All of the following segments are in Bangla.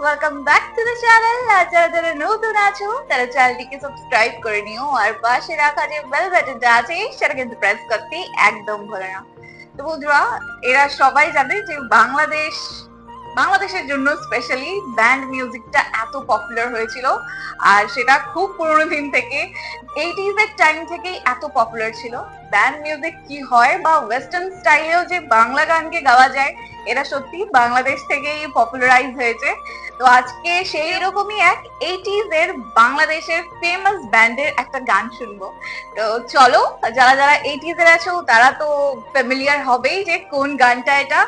Welcome back to the channel. আর যারা যারা নতুন আছো তারা চ্যানেলটিকে সাবস্ক্রাইব করে নিও, আর পাশে রাখা যে বেল বাটনটা আছে সেটা কিন্তু প্রেস করতে একদম ভুলো না। তো বন্ধুরা, এরা সবাই জানে যে বাংলাদেশের জন্য স্পেশালি ব্যান্ড মিউজিকটা এত পপুলার হয়েছিল, আর সেটা খুব পুরোনো দিন থেকে, 80s এর টাইম থেকেই এত পপুলার ছিল। ব্যান্ড মিউজিক কি হয় বা ওয়েস্টার্ন স্টাইলেও যে বাংলা গানকে গাওয়া যায়, এটা সত্যি বাংলাদেশ থেকেই পপুলারাইজ হয়েছে। তো আজকে সেই রকমই এক 80s এর বাংলাদেশের ফেমাস ব্যান্ডের একটা গান শুনবো। তো চলো, যারা যারা 80s এর আছো তারা তো ফ্যামিলিয়ার হবেই যে কোন গানটা এটা,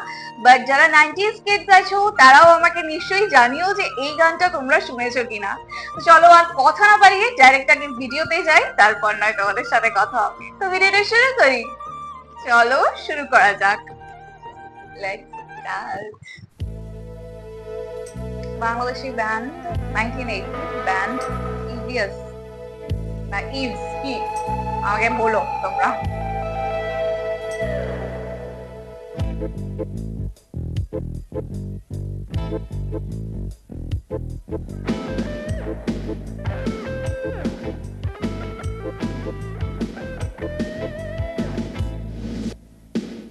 বাট যারা 90s কিডস আছো তারাও আমাকে নিশ্চয়ই জানিও যে এই গানটা তোমরা শুনেছো কিনা। তো চলো আর কথা না বাড়িয়ে ডাইরেক্ট আগে ভিডিওতে যাই, তারপর নয় তোমাদের সাথে কথা হবে। তো ভিডিওটা শুরু করি, চলো শুরু করা যাক। Let's start. Bangladeshi band 1980 band EVS না ইভস, কি আমাকে বলো তোমরা।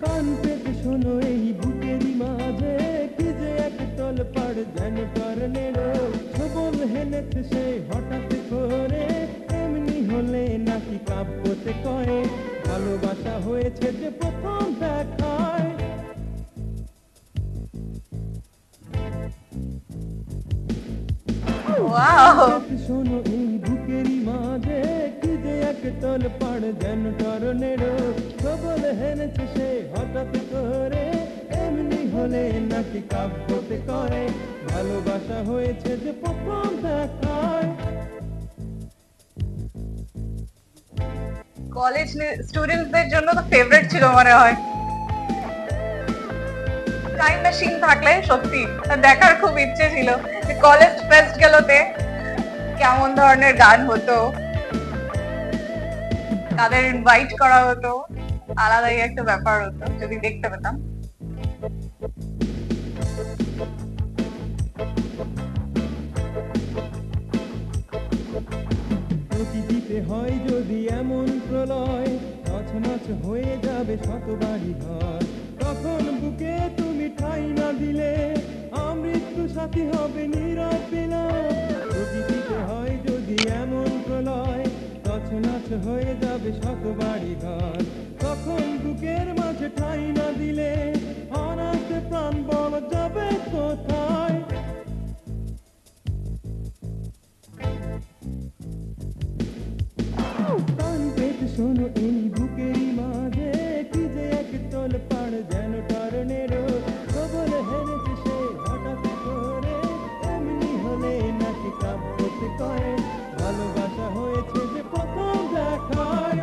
কান পেতে শোনো এই বুকেরই মাঝে কি যে এক তল পাড় যেন টর্নেডো সবল হেনেছে সে হঠাৎ করে এমনি হলে নাকি কাব্যতে কয়ে ভালোবাসা হয়েছে যে প্রথম দেখায় ওয়াও, শোনো এই বুকেরই মাঝে কি যে এক তল পাড় যেন টর্নেডো সবল হেনেছে সে হঠাৎ করে এমনি হলে নাকি কাব্যতে করে ভালোবাসা হয়েছে যে প্রথম দেখায় কলেজ স্টুডেন্টদের জন্য তো ফেভারিট ছিল মনে হয়। টাইম মেশিন থাকলে সত্যি দেখার খুব ইচ্ছে ছিল যে কলেজ ফেস্ট গুলোতে কেমন ধরনের গান হতো, কাদের ইনভাইট করা হতো, আলাদাই একটা ব্যাপার হতো যদি দেখতে পেতাম। প্রকৃতিতে হয় যদি এমন প্রলয় নছ হয়ে যাবে শতবাড়ি ঘর তখন বুকে তুমি ঠাই না দিলে আমৃত্যু সাথী হবে নীরব বিলাপ প্রকৃতিতে হয় যদি এমন প্রলয় নছ হয়ে যাবে শতবাড়ি ঘর তখন বুকের মাঝে ঠাই না দিলে অনাথ প্রাণ বল যাবে কোথায় কান পেতে শোনো এই বুকেরই মাঝে কি যে এক তল পাড় যেন টর্নেডো সবল হেরেছে সে হঠাৎ করে এমনি হলে নাকি কাব্যতে কয়ে ভালোবাসা হয়েছে যে প্রথম দেখায়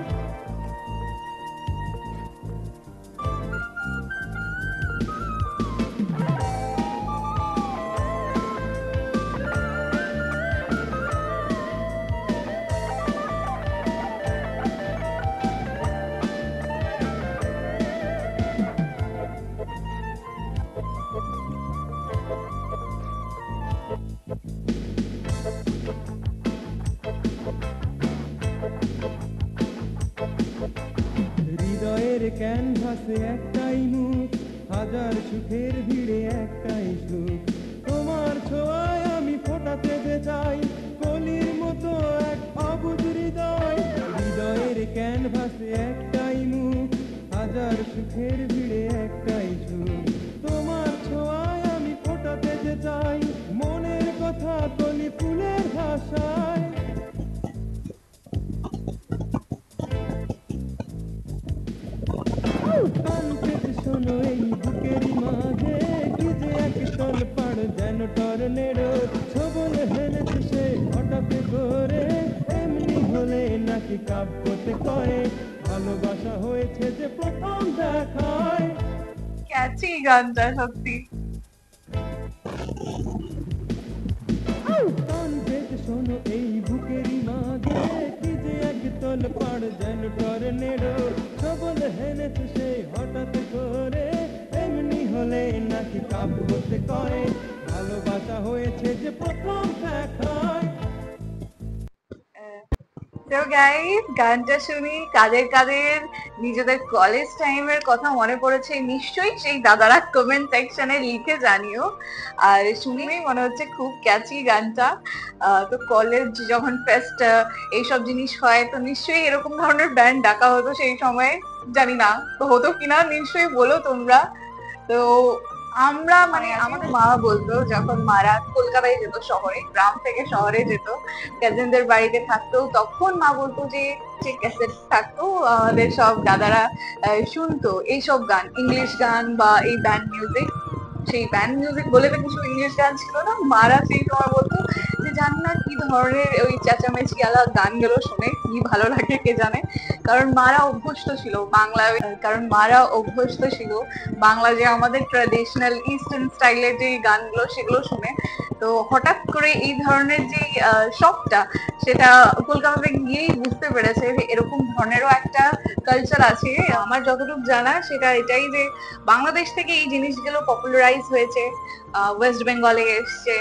হৃদয়ের ক্যানভাসে একটাই মুখ হাজার সুখের ভিড়ে একটাই সুখ তোমার ছোঁয়ায় আমি ফোটাতে যে চাই কলির মতো এক অবুঝ হৃদয় হৃদয়ের ক্যানভাসে একটাই মুখ হাজার সুখের ভিড়ে একটাই সুখ তোমার ছোঁয়ায় আমি ফোটাতে যে চাই মনের কথা কলি ফুলের ভাষায় কান পেতে শোনো এই বুকেরই মাঝে কি যে এক তল পাড় যেন টর্নেডো সবল হেনেছে সে হঠাৎ করে এমনি হলে নাকি কাব্যতে কয়ে ভালোবাসা হয়েছে যে প্রথম দেখায় ক্যাচি গানটা সত্যি। কান পেতে শোনো এই বুকেরই মাঝে কি যে এক তল পাড় যেন টর্নেডো সবল হেনেছে সে হঠাৎ করে এমনি হলে নাকি কাব্যতে কয়ে ভালোবাসা হয়েছে যে প্রথম দেখায়। তো গাইস, গানটা শুনি কাদের কাদের নিজেদের কলেজ টাইমের কথা মনে পড়েছে নিশ্চয়ই সেই দাদারা কমেন্ট সেকশনে লিখে জানিও। আর শুনেই মনে হচ্ছে খুব ক্যাচি গানটা। তো কলেজ যখন ফেস্ট এইসব জিনিস হয় তো নিশ্চয়ই এরকম ধরনের ব্যান্ড ডাকা হতো সেই সময়। জানি না তো হতো কিনা, নিশ্চয়ই বলো তোমরা। তো আমরা মানে আমাদের মা বলতো যখন মারা কলকাতায় যেত, শহরে, গ্রাম থেকে শহরে যেত, কাজিনদের বাড়িতে থাকতো, তখন মা বলতো যে যে ক্যাসেট থাকতো আমাদের সব দাদারা শুনতো এইসব গান, ইংলিশ গান বা এই ব্যান্ড মিউজিক। সেই ব্যান্ড মিউজিক বলে তো কিছু ইংলিশ গান ছিল না, মারা সেই সময় বলতো যে জানি না কি ধরনের ওই চেঁচামেচি আলা গানগুলো শুনে কি ভালো লাগে কে জানে। কারণ মারা অভ্যস্ত ছিল বাংলা, কারণ মারা অভ্যস্ত ছিল বাংলা যে আমাদের ট্র্যাডিশনাল ইস্টার্ন স্টাইলের যে গানগুলো সেগুলো শুনে। তো হঠাৎ করে এই ধরনের যে শখটা, সেটা কলকাতাতে গিয়েই বুঝতে পেরেছে যে এরকম ধরনেরও একটা কালচার আছে। আমার যতটুকু জানা সেটা এটাই যে বাংলাদেশ থেকে এই জিনিসগুলো পপুলারাইজ হয়েছে, ওয়েস্ট বেঙ্গলে এসছে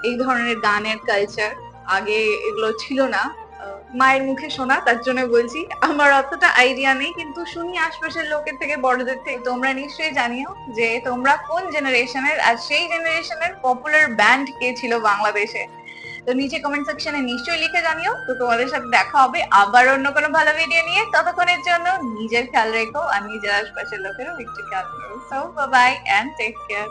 এই ধরনের গানের কালচার। আগে এগুলো ছিল না, মায়ের মুখে শোনা, তার জন্য বলছি। আমার অতটা আইডিয়া নেই, কিন্তু শুনি আশপাশের লোকের থেকে, বড়দের থেকে। তোমরা নিশ্চয়ই জানিও যে তোমরা কোন জেনারেশনের, আর সেই জেনারেশনের পপুলার ব্যান্ড কে ছিল বাংলাদেশে। তো নিচে কমেন্ট সেকশনে নিশ্চয়ই লিখে জানিও। তো তোমাদের সাথে দেখা হবে আবার অন্য কোনো ভালো ভিডিও নিয়ে। ততক্ষণের জন্য নিজের খেয়াল রেখো আর নিজের আশপাশের লোকেরও একটু খেয়াল করো। So bye bye and take care.